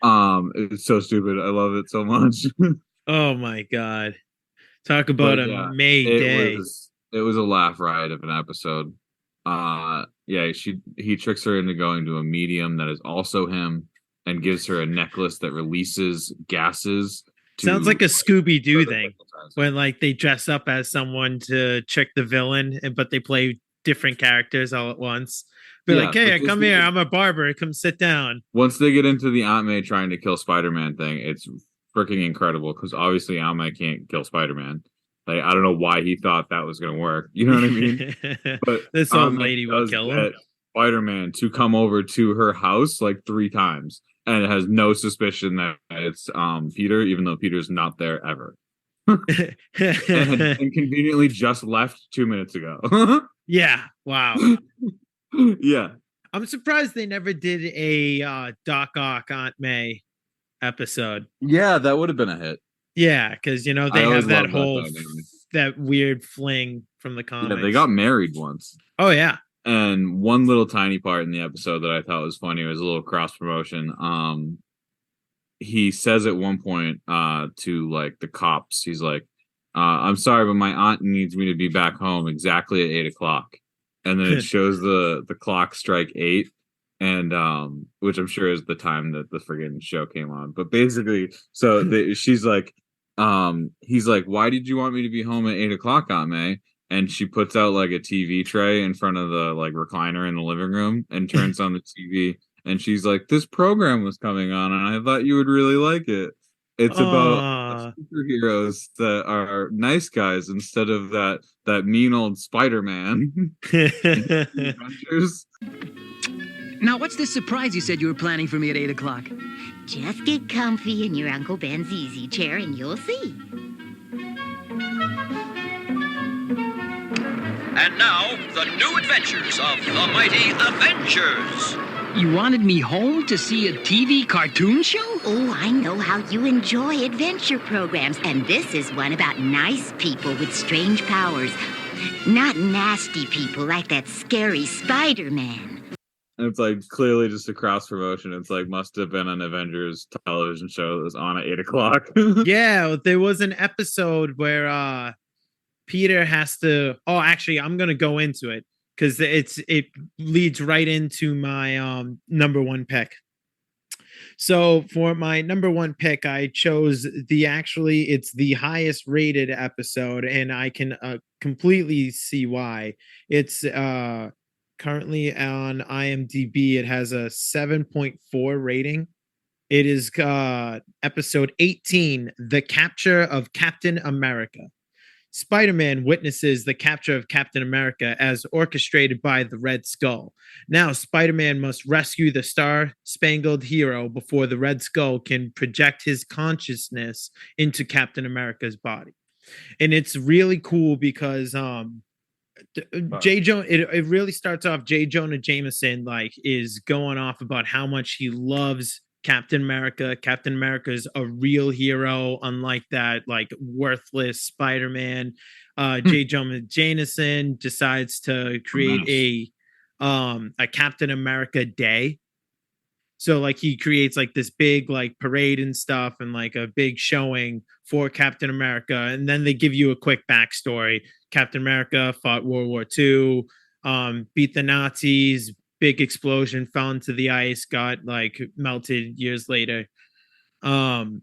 It's so stupid. I love it so much. Oh my god. Talk about May Day. It was a laugh riot of an episode. He tricks her into going to a medium that is also him, and gives her a necklace that releases gases. Sounds like a Scooby-Doo thing, when they dress up as someone to trick the villain, but they play different characters all at once. Hey, come here, I'm a barber, come sit down. Once they get into the Aunt May trying to kill Spider-Man thing, it's freaking incredible, because obviously Aunt May can't kill Spider-Man. I don't know why he thought that was going to work. You know what I mean? But this old lady will kill him. Spider-Man to come over to her house 3 times, and it has no suspicion that it's Peter, even though Peter's not there ever. And had conveniently just left 2 minutes ago. Yeah. Wow. Yeah. I'm surprised they never did a Doc Ock Aunt May episode. Yeah, that would have been a hit. Yeah, because they have that whole that weird fling from the comics. Yeah, they got married once. Oh yeah. And one little tiny part in the episode that I thought was funny was a little cross promotion. he says at one point to like the cops, he's like, I'm sorry, but my aunt needs me to be back home exactly at 8 o'clock. And then it shows the clock strike 8, and which I'm sure is the time that the friggin' show came on. But basically, so she's like, he's like, why did you want me to be home at 8 o'clock, Aunt May? And she puts out like a TV tray in front of the like recliner in the living room and turns on the TV. And she's like, this program was coming on, and I thought you would really like it. It's about superheroes that are nice guys instead of that mean old Spider-Man. Adventures. Now, what's this surprise you said you were planning for me at 8 o'clock? Just get comfy in your Uncle Ben's easy chair and you'll see. And now, the new adventures of the mighty Avengers. You wanted me home to see a TV cartoon show? Oh, I know how you enjoy adventure programs, and this is one about nice people with strange powers. Not nasty people like that scary Spider-Man. And it's like clearly just a cross promotion. It's like must have been an Avengers television show that was on at 8 o'clock. Yeah, there was an episode where Peter has to. Oh, actually, I'm gonna go into it because it leads right into my number one pick. So for my number one pick, I chose it's the highest rated episode, and I can completely see why. It's currently on IMDb. It has a 7.4 rating. It is episode 18, The Capture of Captain America. Spider-Man witnesses the capture of Captain America as orchestrated by the Red Skull. Now, Spider-Man must rescue the star-spangled hero before the Red Skull can project his consciousness into Captain America's body. And it's really cool because it really starts off J. Jonah Jameson is going off about how much he loves Captain America. Captain America is a real hero, unlike that worthless Spider-Man. J. Jonah Jameson decides to create a Captain America Day. So he creates this big parade and stuff and a big showing for Captain America. And then they give you a quick backstory. Captain America fought World War II, beat the Nazis, big explosion, fell into the ice, got melted years later. Lo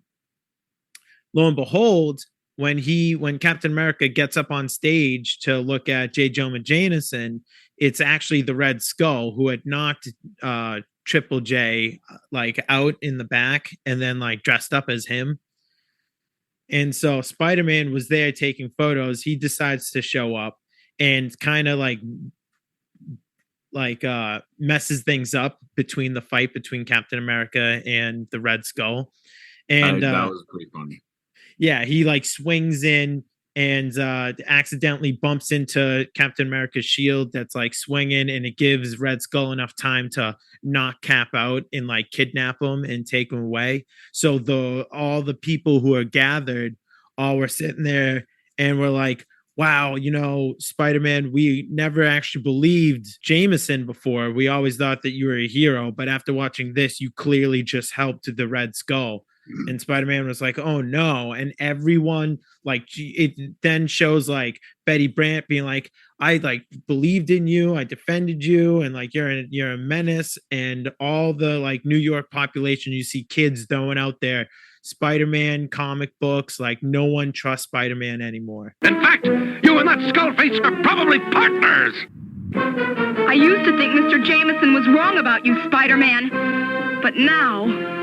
and behold, when Captain America gets up on stage to look at J. Jonah Jameson, it's actually the Red Skull who had knocked Triple J out in the back and then dressed up as him. And so Spider-Man was there taking photos. He decides to show up and kind of messes things up between the fight between Captain America and the Red Skull. And that was pretty funny. Yeah, he swings in and accidentally bumps into Captain America's shield that's swinging, and it gives Red Skull enough time to knock Cap out and kidnap him and take him away. So all the people who are gathered all were sitting there and were like, wow, Spider-Man, we never actually believed Jameson before. We always thought that you were a hero, but after watching this, you clearly just helped the Red Skull. And Spider-Man was like, oh no. And everyone, it then shows Betty Brant being like, I believed in you, I defended you, and you're a menace. And all the New York population, you see kids throwing out there Spider-Man comic books, no one trusts Spider-Man anymore. In fact, you and that Skullface are probably partners. I used to think Mr. Jameson was wrong about you, Spider-Man. But now...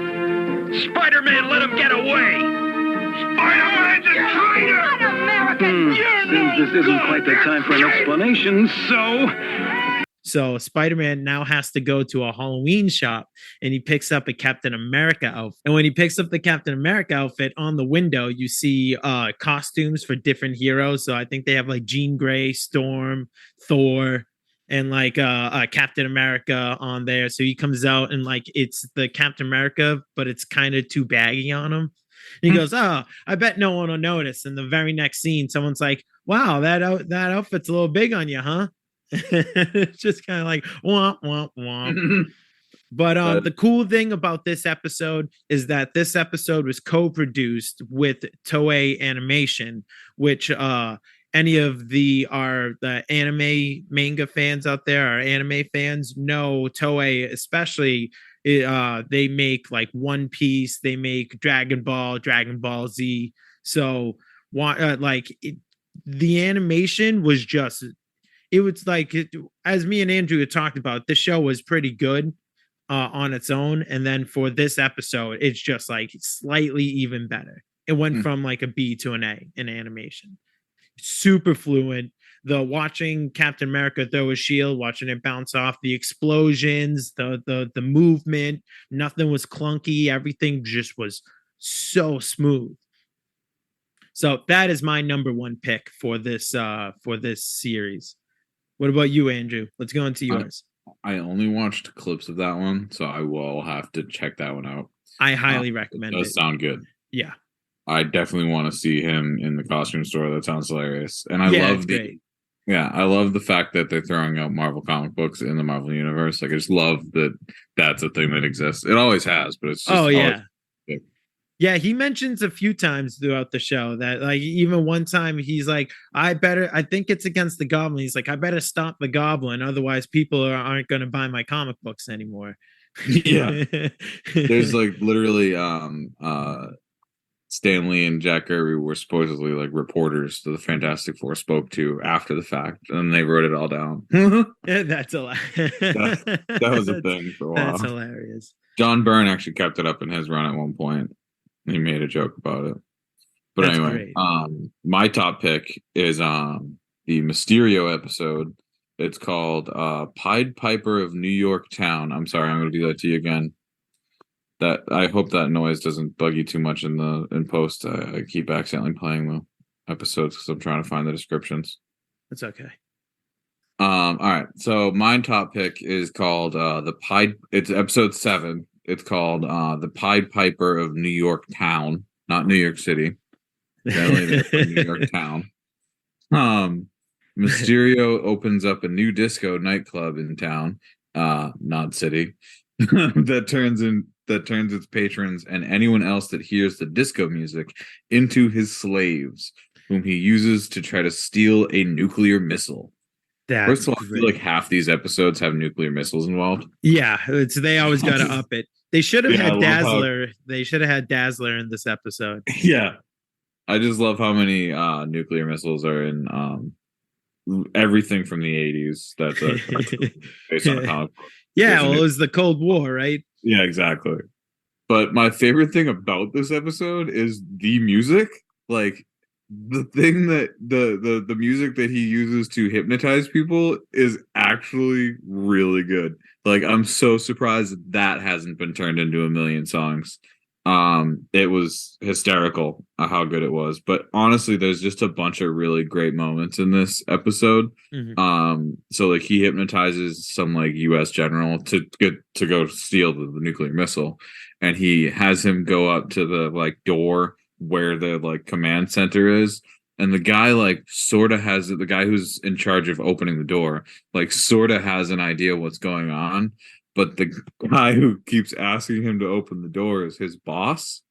Spider-Man let him get away. Spider-Man's a traitor. Un-American. Seems this isn't quite the time for an explanation, So Spider-Man now has to go to a Halloween shop and he picks up a Captain America outfit. And when he picks up the Captain America outfit, on the window, you see costumes for different heroes. So I think they have Jean Grey, Storm, Thor, and Captain America on there. So he comes out and it's the Captain America, but it's kind of too baggy on him. And he goes, oh, I bet no one will notice. And the very next scene, someone's like, wow, that outfit's a little big on you, huh? It's just kind of womp, womp, womp. But the cool thing about this episode is that this episode was co-produced with Toei Animation, which any of the anime manga fans out there, our anime fans, know Toei, especially they make like One Piece, they make Dragon Ball, Dragon Ball Z. So the animation was just, it was like, as me and Andrew had talked about, the show was pretty good on its own, and then for this episode it's just like slightly even better. It went from like a B to an A in animation. Super fluent. The watching Captain America throw a shield, watching it bounce off, the explosions, the movement, nothing was clunky. Everything just was so smooth. So that is my number one pick for this series. What about you, Andrew? Let's go into yours. I only watched clips of that one, so I will have to check that one out. I highly recommend it. It does sound good. Yeah. I definitely want to see him in the costume store. That sounds hilarious. And I love I love the fact that they're throwing out Marvel comic books in the Marvel universe. Like, I just love that that's a thing that exists. It always has, but it's just yeah, he mentions a few times throughout the show that, like, even one time he's like, I think it's against the Goblin. He's like, I better stop the Goblin, otherwise people aren't going to buy my comic books anymore. Yeah. There's like literally Stan Lee and Jack Kirby were supposedly like reporters that the Fantastic Four spoke to after the fact, and they wrote it all down. That's that was a thing for a while. That's hilarious. John Byrne actually kept it up in his run at one point. He made a joke about it. But That's anyway, great. My top pick is the Mysterio episode. It's called Pied Piper of New York Town. I'm sorry, I'm going to do that to you again. That I hope that noise doesn't bug you too much in post. I keep accidentally playing the episodes because I'm trying to find the descriptions. It's okay. All right. So my top pick is called it's episode 7. It's called the Pied Piper of New York Town, not New York City. New York Town. Mysterio opens up a new disco nightclub in town, not city, that turns its patrons and anyone else that hears the disco music into his slaves, whom he uses to try to steal a nuclear missile. First of all, I feel like half these episodes have nuclear missiles involved. Yeah, they always got to up it. They should have had Dazzler. They should have had Dazzler in this episode. Yeah, I just love how many nuclear missiles are in everything from the 80s. That's based on a comic book. Yeah, well, it was the Cold War, right? Yeah, exactly. But my favorite thing about this episode is the music. Like, the thing that the music that he uses to hypnotize people is actually really good. Like, I'm so surprised that hasn't been turned into a million songs. It was hysterical how good it was. But honestly, there's just a bunch of really great moments in this episode. Mm-hmm. So like he hypnotizes some like U.S. general to go steal the nuclear missile, and he has him go up to the like door where the like command center is, and the guy like sort of has the guy who's in charge of opening the door like sort of has an idea what's going on, but the guy who keeps asking him to open the door is his boss.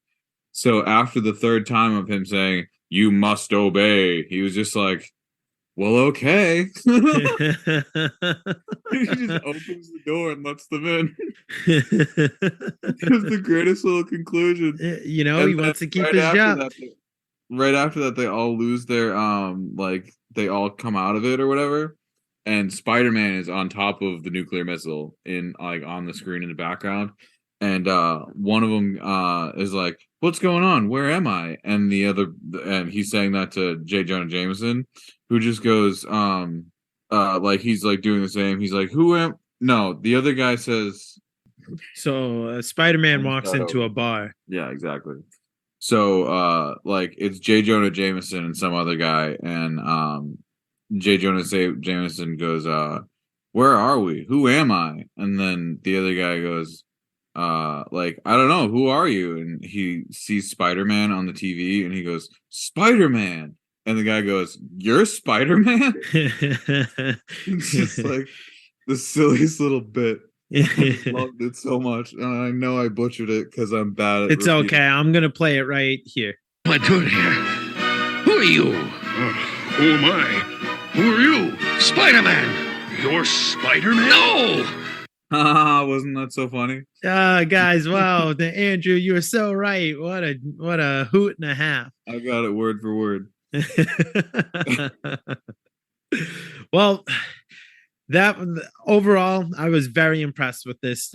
So after the third time of him saying you must obey, he was just like, well, okay. He just opens the door and lets them in. It was the greatest little conclusion. You know, he wants to keep his job. Right after that, they all lose their like they all come out of it or whatever. And Spider-Man is on top of the nuclear missile in like on the screen in the background. And one of them is like, what's going on? Where am I? And the other, and he's saying that to J. Jonah Jameson, who just goes, like he's like doing the same. He's like, no, the other guy says. So Spider-Man walks into a bar. Yeah, exactly. So like it's J. Jonah Jameson and some other guy, and J. Jonah Jameson goes, where are we? Who am I? And then the other guy goes, like, I don't know, who are you? And he sees Spider-Man on the TV and he goes, Spider-Man. And the guy goes, you're Spider-Man? It's just like the silliest little bit. Loved it so much. And I know I butchered it because I'm bad at It's repeating. okay. I'm gonna play it right here. What am I doing here? Who are you? Who am I? Who are you? Spider-Man! You're Spider-Man? No! Wasn't that so funny? Guys, wow, Andrew, you were so right. What a hoot and a half. I got it word for word. Well, that overall, I was very impressed with this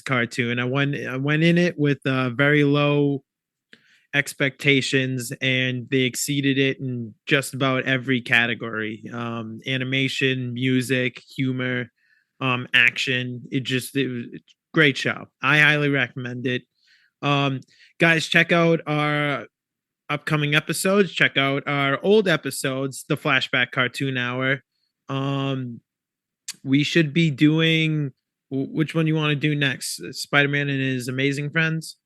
cartoon. I went in it with very low expectations, and they exceeded it in just about every category: animation, music, humor, action. It was a great show. I highly recommend it. Guys, check out our upcoming episodes. Check out our old episodes, the Flashback Cartoon Hour. We should be doing, which one you want to do next? Spider-Man and His Amazing Friends?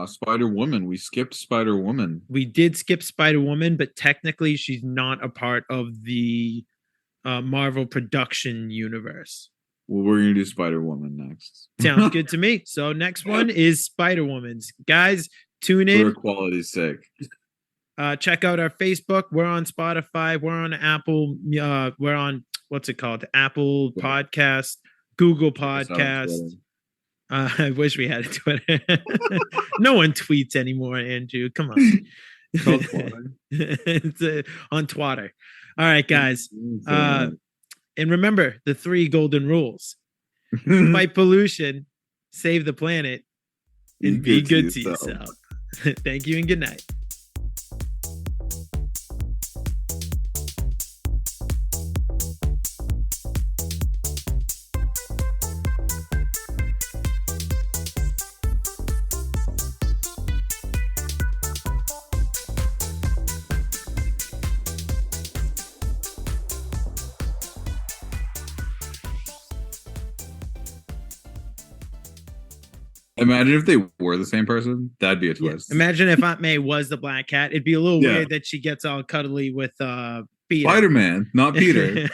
Spider-Woman. We skipped Spider-Woman. We did skip Spider-Woman, but technically she's not a part of the Marvel production universe. Well, we're gonna do Spider-Woman next. Sounds good to me. So next one is Spider-Woman's. Guys, tune in. For quality's sake. Check out our Facebook. We're on Spotify. We're on Apple. We're on, what's it called? Apple Podcast, Google Podcast. I wish we had a Twitter. No one tweets anymore, Andrew. Come on. It's on Twitter. All right, guys. And remember the 3 golden rules: fight pollution, save the planet, and be good to yourself. Thank you and good night. Imagine if they were the same person. That'd be a twist. Yeah. Imagine if Aunt May was the Black Cat. It'd be a little weird that she gets all cuddly with Peter. Spider-Man, not Peter.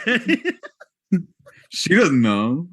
She doesn't know.